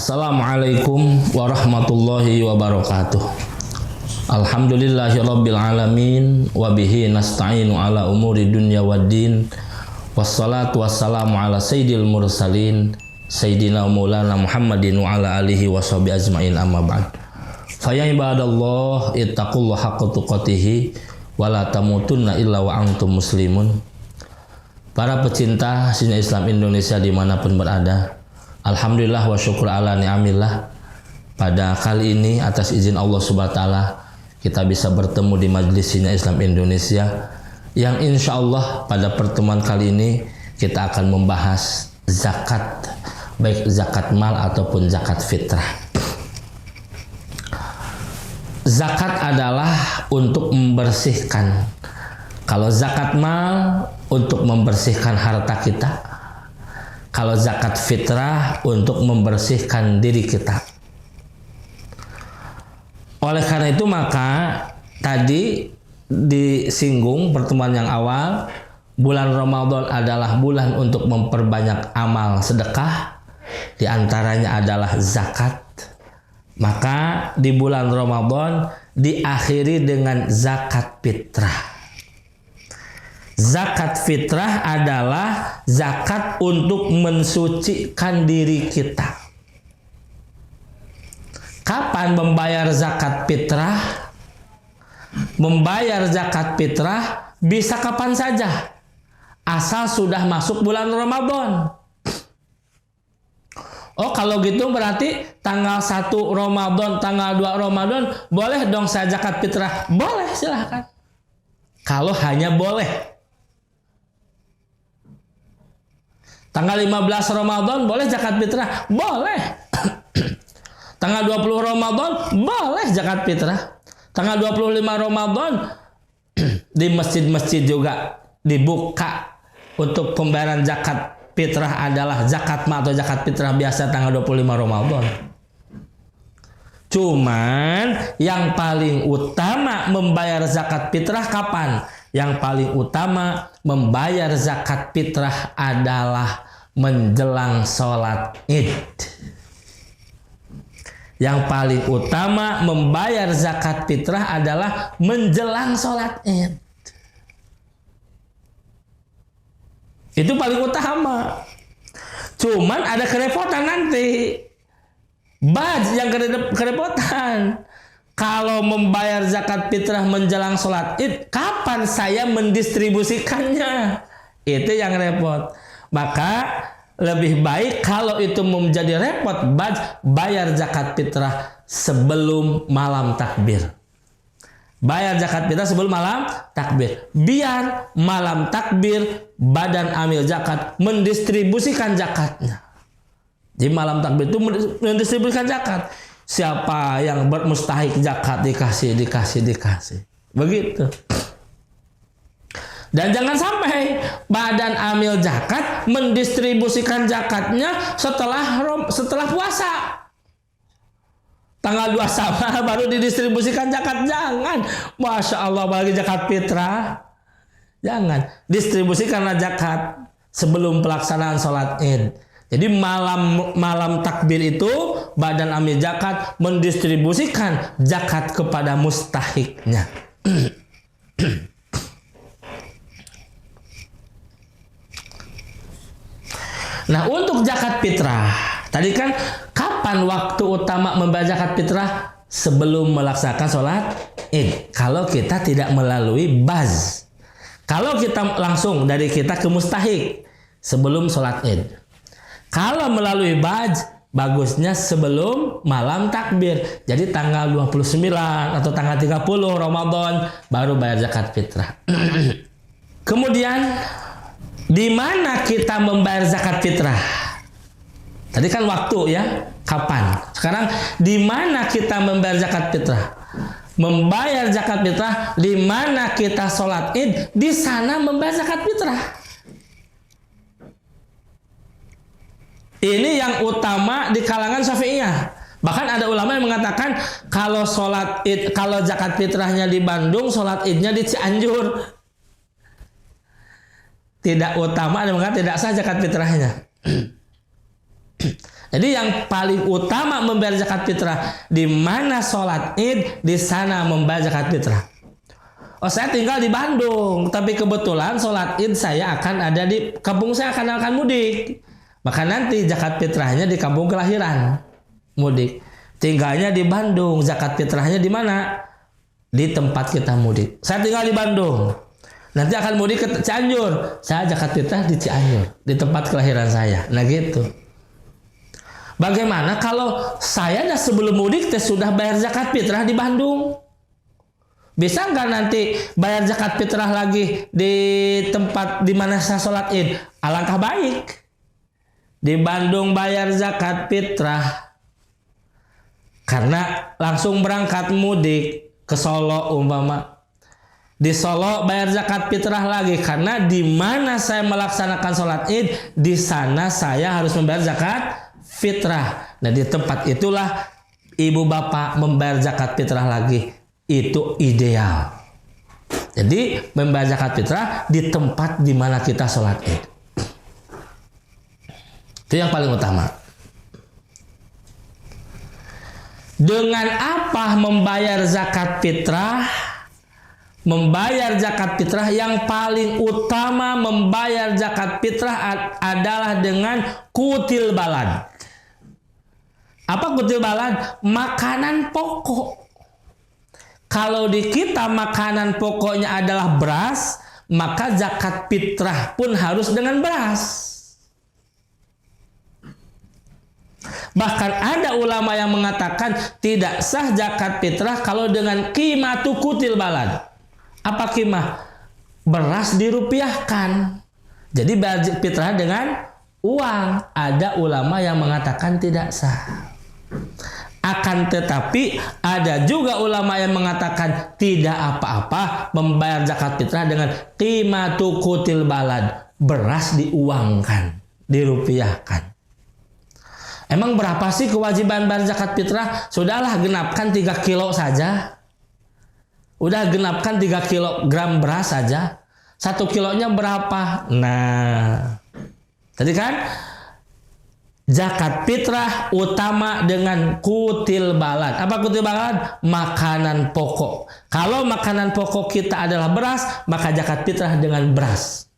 Assalamualaikum warahmatullahi wabarakatuh. Alhamdulillahirabbil alamin wa bihi nasta'inu ala umuri dunya waddin. Wassalatu wassalamu ala sayyidil mursalin sayyidina maulana Muhammadin wa ala alihi washabihi ajmain, amma ba'd. Fa ya ibadallah ittaqullaha haqqa tuqatih wa la tamutunna illa wa antum muslimun. Para pecinta sinar Islam Indonesia dimanapun berada, alhamdulillah wa syukur ala ni'amillah. Pada kali ini atas izin Allah Subhanahu wa taala kita bisa bertemu di Majelis Sinar Islam Indonesia yang insya Allah pada pertemuan kali ini kita akan membahas zakat, baik zakat mal ataupun zakat fitrah. Zakat adalah untuk membersihkan. Kalau zakat mal untuk membersihkan harta kita. Kalau zakat fitrah untuk membersihkan diri kita. Oleh karena itu maka tadi disinggung pertemuan yang awal, bulan Ramadan adalah bulan untuk memperbanyak amal sedekah, di antaranya adalah zakat. Maka di bulan Ramadan diakhiri dengan zakat fitrah. Zakat fitrah adalah zakat untuk mensucikan diri kita. Kapan membayar zakat fitrah? Membayar zakat fitrah bisa kapan saja, asal sudah masuk bulan Ramadan. Oh, kalau gitu berarti tanggal 1 Ramadan, tanggal 2 Ramadan boleh dong saya zakat fitrah? Boleh, silahkan. Kalau hanya boleh. Tanggal 15 Ramadan boleh zakat fitrah? Boleh. Tanggal 20 Ramadan boleh zakat fitrah. Tanggal 25 Ramadan di masjid-masjid juga dibuka untuk pembayaran zakat fitrah adalah zakat mal atau zakat fitrah biasa tanggal 25 Ramadan. Cuman yang paling utama membayar zakat fitrah kapan? Yang paling utama membayar zakat fitrah adalah menjelang sholat Id. Yang paling utama membayar zakat fitrah adalah menjelang sholat Id. Itu paling utama. Cuman ada kerepotan nanti. Yang kerepotan. Kalau membayar zakat fitrah menjelang sholat Id, kapan saya mendistribusikannya? Itu yang repot. Maka lebih baik kalau itu menjadi repot, bayar zakat fitrah sebelum malam takbir. Bayar zakat fitrah sebelum malam takbir. Biar malam takbir badan amil zakat mendistribusikan zakatnya. Di malam takbir itu mendistribusikan zakat. Siapa yang bermustahik zakat dikasih. Begitu. Dan jangan sampai badan amil zakat mendistribusikan zakatnya setelah puasa. Tanggal 2 Syawal baru didistribusikan zakat. Jangan. Masya Allah, bagi zakat fitrah. Jangan. Distribusikanlah zakat sebelum pelaksanaan sholat Id. Jadi malam takbir itu badan amil zakat mendistribusikan zakat kepada mustahiknya. Nah, untuk zakat fitrah, tadi kan kapan waktu utama membayar zakat fitrah? Sebelum melaksanakan sholat Id. Kalau kita tidak melalui baz. Kalau kita langsung dari kita ke mustahik sebelum sholat Id. Kalau melalui baj, bagusnya sebelum malam takbir. Jadi tanggal 29 atau tanggal 30 Ramadan baru bayar zakat fitrah. Kemudian di mana kita membayar zakat fitrah? Tadi kan waktu ya, kapan? Sekarang di mana kita membayar zakat fitrah? Membayar zakat fitrah di mana kita sholat Id, di sana membayar zakat fitrah. Ini yang utama di kalangan Syafi'iyah. Bahkan ada ulama yang mengatakan kalau sholat Id, kalau zakat fitrahnya di Bandung, sholat Idnya di Cianjur. Tidak utama, ada yang mengatakan tidak sah zakat fitrahnya. Jadi yang paling utama membayar zakat fitrah, di mana sholat Id, di sana membayar zakat fitrah. Oh, saya tinggal di Bandung, tapi kebetulan sholat Id saya akan ada di kampung, saya akan mudik. Maka nanti zakat fitrahnya di kampung kelahiran, mudik. Tinggalnya di Bandung, zakat fitrahnya di mana? Di tempat kita mudik. Saya tinggal di Bandung, nanti akan mudik ke Cianjur, saya zakat fitrah di Cianjur, di tempat kelahiran saya. Nah gitu. Bagaimana kalau saya sebelum mudik sudah bayar zakat fitrah di Bandung? Bisa nggak nanti bayar zakat fitrah lagi di tempat di mana saya sholat Id? Alangkah baik. Di Bandung bayar zakat fitrah, karena langsung berangkat mudik ke Solo umpama. Di Solo bayar zakat fitrah lagi, karena di mana saya melaksanakan sholat Id, di sana saya harus membayar zakat fitrah. Nah, di tempat itulah ibu bapak membayar zakat fitrah lagi. Itu ideal. Jadi membayar zakat fitrah di tempat di mana kita sholat Id. Itu yang paling utama. Dengan apa membayar zakat fitrah? Membayar zakat fitrah, yang paling utama membayar zakat fitrah adalah dengan kutil balad. Apa kutil balad? Makanan pokok. Kalau di kita makanan pokoknya adalah beras, maka zakat fitrah pun harus dengan beras. Bahkan ada ulama yang mengatakan tidak sah zakat fitrah kalau dengan qimatu kutil balad. Apa qimah? Beras dirupiahkan. Jadi bayar fitrah dengan uang. Ada ulama yang mengatakan tidak sah. Akan tetapi ada juga ulama yang mengatakan tidak apa-apa membayar zakat fitrah dengan qimatu kutil balad. Beras diuangkan, dirupiahkan. Emang berapa sih kewajiban bayar zakat fitrah? Sudahlah, genapkan 3 kilo saja. Udah genapkan 3 kilogram beras saja. 1 kilonya berapa? Nah, tadi kan zakat fitrah utama dengan kutil balad. Apa kutil balad? Makanan pokok. Kalau makanan pokok kita adalah beras, maka zakat fitrah dengan beras.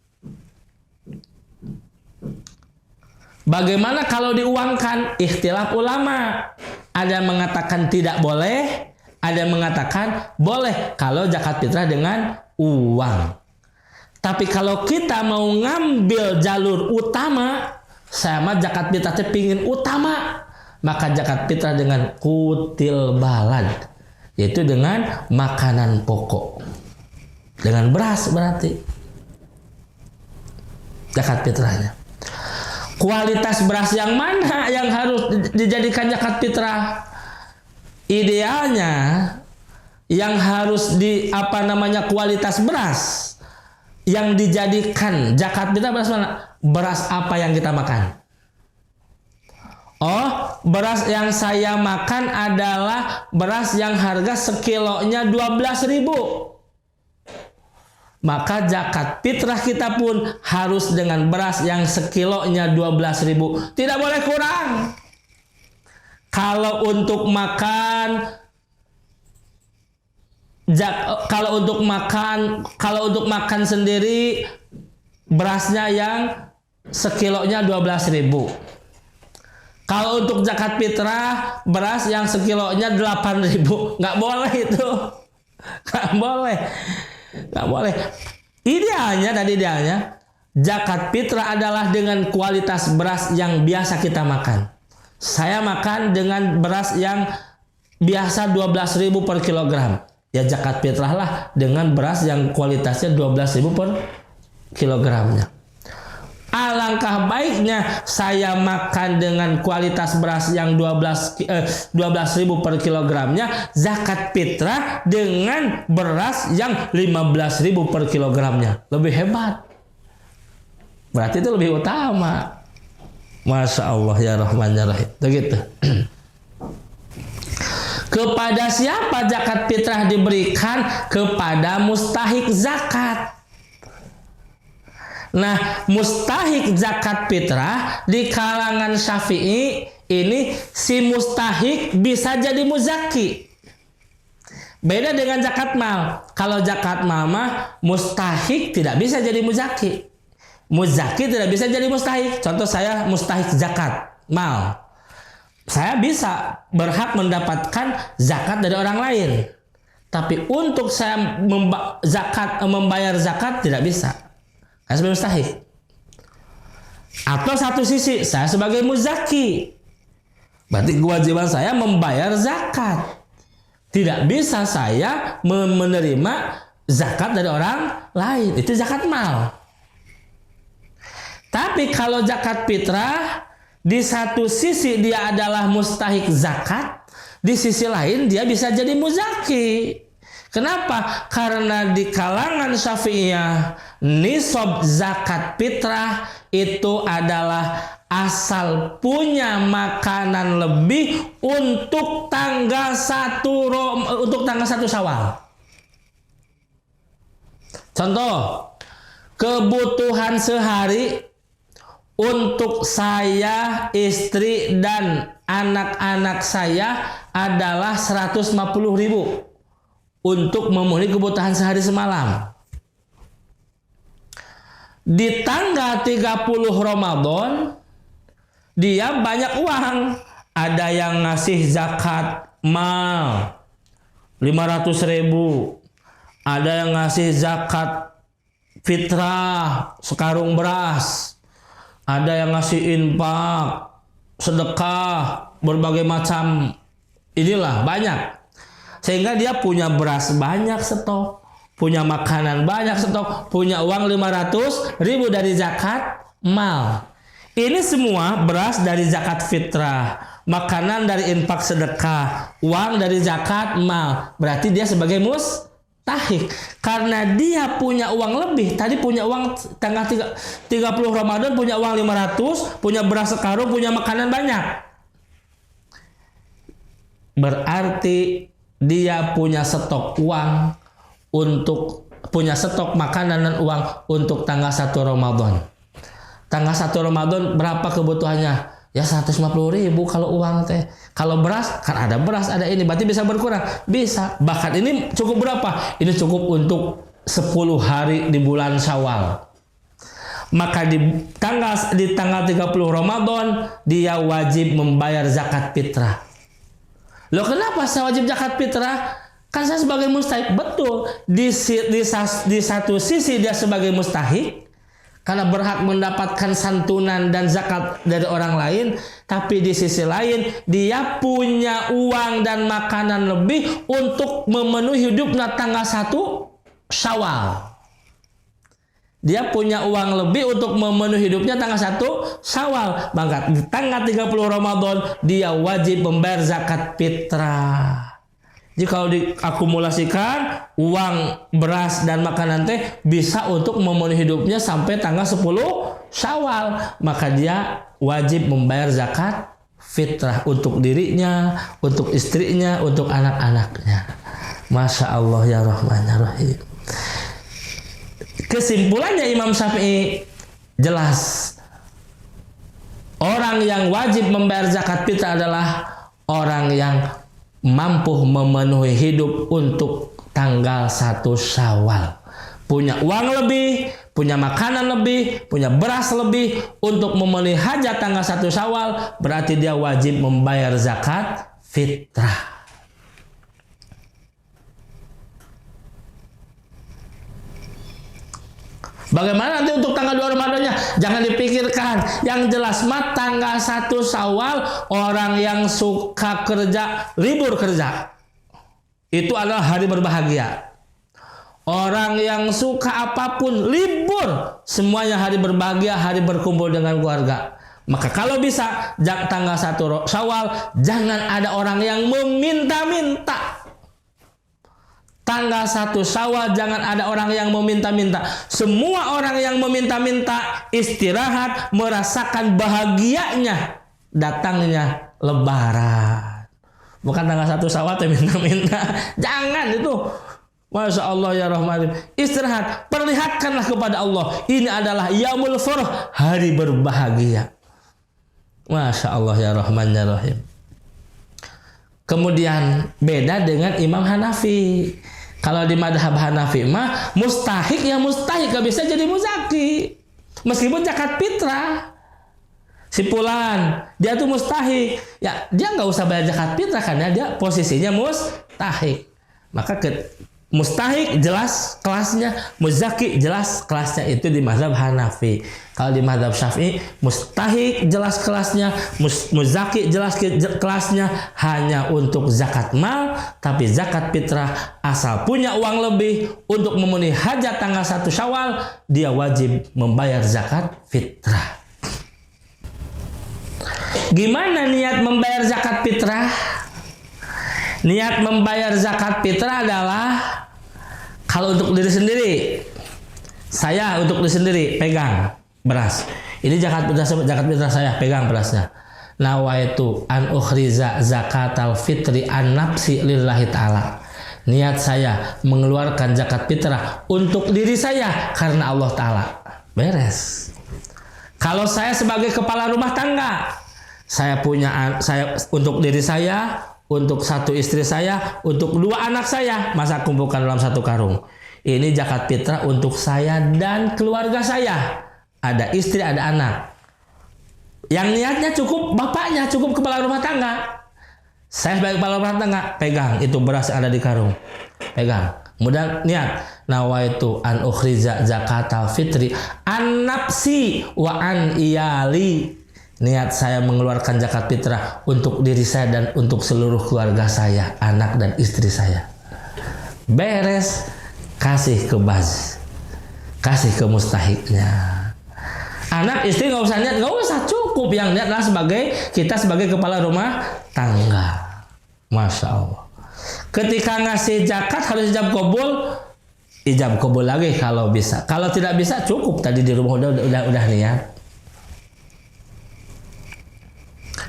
Bagaimana kalau diuangkan? Ikhtilaf ulama. Ada yang mengatakan tidak boleh, ada yang mengatakan boleh kalau zakat fitrah dengan uang. Tapi kalau kita mau ngambil jalur utama, saya mah zakat fitrah pingin utama, maka zakat fitrah dengan kutil balad, yaitu dengan makanan pokok, dengan beras berarti zakat fitrahnya. Kualitas beras yang mana yang harus dijadikan zakat fitrah? Idealnya yang harus kualitas beras yang dijadikan zakat fitrah beras mana? Beras apa yang kita makan? Oh, beras yang saya makan adalah beras yang harga sekilonya 12.000. Maka zakat fitrah kita pun harus dengan beras yang sekilonya 12.000. Tidak boleh kurang. Kalau untuk makan sendiri berasnya yang sekilonya 12.000. Kalau untuk zakat fitrah beras yang sekilonya 8.000. Nggak boleh itu. Nggak boleh. Nggak boleh. Idealnya zakat fitrah adalah dengan kualitas beras yang biasa kita makan. Saya makan dengan beras yang biasa 12.000 per kilogram. Ya zakat fitrah lah dengan beras yang kualitasnya 12.000 per kilogramnya. Alangkah baiknya saya makan dengan kualitas beras yang 12.000 per kilogramnya, zakat fitrah dengan beras yang 15.000 per kilogramnya. Lebih hebat. Berarti itu lebih utama. Masya Allah ya Rahman ya Rahim. Begitu. Kepada siapa zakat fitrah diberikan? Kepada mustahik zakat. Nah, mustahik zakat fitrah di kalangan Syafi'i ini si mustahik bisa jadi muzaki. Beda dengan zakat mal. Kalau zakat mal mah mustahik tidak bisa jadi muzaki. Muzaki tidak bisa jadi mustahik. Contoh saya mustahik zakat mal. Saya bisa berhak mendapatkan zakat dari orang lain. Tapi untuk saya membayar zakat tidak bisa. Saya sebagai mustahik. Atau satu sisi saya sebagai muzaki. Berarti kewajiban saya membayar zakat. Tidak bisa saya menerima zakat dari orang lain. Itu zakat mal. Tapi kalau zakat fitrah, di satu sisi dia adalah mustahik zakat, di sisi lain dia bisa jadi muzaki. Kenapa? Karena di kalangan Syafi'iyah, nisab zakat fitrah itu adalah asal punya makanan lebih untuk tanggal 1 Syawal. Contoh, kebutuhan sehari untuk saya, istri, dan anak-anak saya adalah 150.000 untuk memenuhi kebutuhan sehari semalam. Di tanggal 30 Ramadan, dia banyak uang. Ada yang ngasih zakat mal 500.000. Ada yang ngasih zakat fitrah sekarung beras. Ada yang ngasih infak, sedekah, berbagai macam. Inilah banyak. Sehingga dia punya beras banyak stok, punya makanan banyak stok, punya uang 500.000 dari zakat mal. Ini semua beras dari zakat fitrah, makanan dari infak sedekah, uang dari zakat mal. Berarti dia sebagai mustahik. Karena dia punya uang lebih. Tadi punya uang tanggal 30 Ramadan, punya uang 500, punya beras sekarung, punya makanan banyak. Berarti dia punya stok uang punya stok makanan dan uang untuk tanggal 1 Ramadan. Tanggal 1 Ramadan berapa kebutuhannya? Ya 150.000 kalau uang teh. Kalau beras, kan ada beras, ada ini. Berarti bisa berkurang. Bisa. Bahkan ini cukup berapa? Ini cukup untuk 10 hari di bulan Syawal. Maka di tanggal 30 Ramadan, dia wajib membayar zakat fitrah. Loh kenapa saya wajib zakat fitrah? Kan saya sebagai mustahik. Betul. Di satu sisi dia sebagai mustahik, karena berhak mendapatkan santunan dan zakat dari orang lain. Tapi di sisi lain, dia punya uang dan makanan lebih untuk memenuhi hidupnya tanggal 1 Syawal. Dia punya uang lebih untuk memenuhi hidupnya tanggal 1 Syawal. Maka di tanggal 30 Ramadan, dia wajib membayar zakat fitrah. Jadi kalau diakumulasikan, uang, beras, dan makanan teh bisa untuk memenuhi hidupnya sampai tanggal 10 Syawal. Maka dia wajib membayar zakat fitrah untuk dirinya, untuk istrinya, untuk anak-anaknya. Masya Allah ya Rahman ya Rahim. Kesimpulannya Imam Syafi'i jelas. Orang yang wajib membayar zakat fitrah adalah orang yang mampu memenuhi hidup untuk tanggal 1 Syawal. Punya uang lebih, punya makanan lebih, punya beras lebih untuk memenuhi hajat tanggal 1 Syawal. Berarti dia wajib membayar zakat fitrah. Bagaimana nanti untuk tanggal 2 Ramadannya? Jangan dipikirkan. Yang jelas mah tanggal 1 Syawal, orang yang suka kerja, libur kerja. Itu adalah hari berbahagia. Orang yang suka apapun, libur. Semuanya hari berbahagia, hari berkumpul dengan keluarga. Maka kalau bisa, tanggal 1 Syawal, jangan ada orang yang meminta-minta. Tanggal 1 Syawal jangan ada orang yang meminta-minta. Semua orang yang meminta-minta istirahat, merasakan bahagianya datangnya Lebaran. Bukan tanggal 1 Syawal minta-minta. Jangan itu. Masya Allah ya Rahman. Istirahat, perlihatkanlah kepada Allah. Ini adalah Yaumul Farah, hari berbahagia. Masya Allah ya Rahman ya Rahim. Kemudian beda dengan Imam Hanafi. Kalau di madhab Hanafi mah mustahik ya mustahik, gak bisa jadi muzaki meskipun zakat fitrah. Si Fulan dia tuh mustahik, ya dia nggak usah bayar zakat fitrah karena dia posisinya mustahik. Maka mustahik jelas kelasnya, muzaki jelas kelasnya, itu di mazhab Hanafi. Kalau di mazhab Syafi'i mustahik jelas kelasnya, muzaki jelas kelasnya hanya untuk zakat mal, tapi zakat fitrah asal punya uang lebih untuk memenuhi hajat tanggal 1 Syawal, dia wajib membayar zakat fitrah. Gimana niat membayar zakat fitrah? Niat membayar zakat fitrah adalah kalau untuk diri sendiri, saya untuk diri sendiri pegang beras. Ini zakat fitrah saya, pegang berasnya. Nawaitu an ukhriza zakatal fitri an nafsi lillahi ta'ala. Niat saya mengeluarkan zakat fitrah untuk diri saya karena Allah Ta'ala. Beres. Kalau saya sebagai kepala rumah tangga, saya untuk diri saya, untuk 1 istri saya, untuk 2 anak saya, masa kumpulkan dalam 1 karung. Ini zakat fitrah untuk saya dan keluarga saya. Ada istri, ada anak. Yang niatnya cukup bapaknya, cukup kepala rumah tangga. Saya sebagai kepala rumah tangga, pegang itu beras yang ada di karung. Pegang. Kemudian niat, nawaitu an ukhriza zakatal fitri an nafsi wa an iyali. Niat saya mengeluarkan zakat fitrah untuk diri saya dan untuk seluruh keluarga saya, anak dan istri saya. Beres, kasih ke baz, kasih ke mustahiknya. Anak istri nggak usah niat, nggak usah, cukup yang niat adalah kita sebagai kepala rumah tangga. Masya Allah. Ketika ngasih zakat harus ijab kabul lagi kalau bisa. Kalau tidak bisa cukup tadi di rumah udah niat.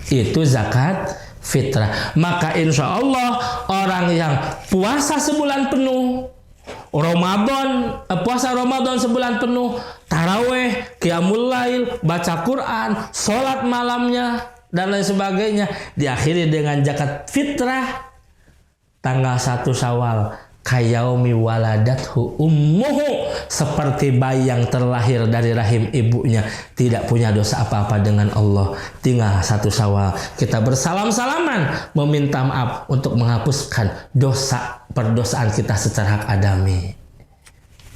Itu zakat fitrah. Maka insya Allah orang yang puasa sebulan penuh, puasa Ramadan sebulan penuh, taraweh, qiyamul lail, baca Quran, sholat malamnya dan lain sebagainya, diakhiri dengan zakat fitrah tanggal 1 Syawal. Kayaumi waladathu ummuhu, seperti bayi yang terlahir dari rahim ibunya, tidak punya dosa apa-apa dengan Allah. Tinggal 1 Syawal kita bersalam-salaman meminta maaf untuk menghapuskan perdosaan kita secara hak adami.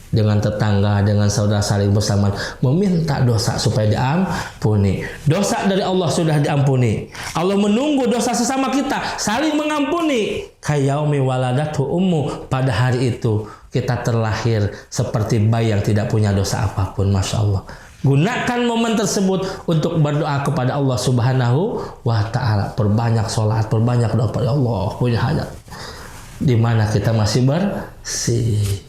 Dengan tetangga, dengan saudara saling bersamaan meminta dosa supaya diampuni. Dosa dari Allah sudah diampuni. Allah menunggu dosa sesama kita, saling mengampuni. Kayaumi waladathu ummu, pada hari itu kita terlahir seperti bayi yang tidak punya dosa apapun. Masya Allah. Gunakan momen tersebut untuk berdoa kepada Allah Subhanahu wa Ta'ala. Perbanyak sholat, perbanyak doa kepada Allah, punya hajat di mana kita masih bersih.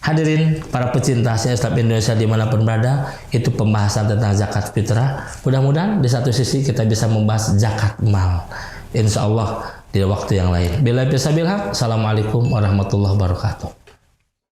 Hadirin para pecinta Islam Indonesia dimanapun berada, itu pembahasan tentang zakat fitrah. Mudah-mudahan di satu sisi kita bisa membahas zakat mal, insya Allah di waktu yang lain. Bila bisa bilang, assalamualaikum warahmatullahi wabarakatuh.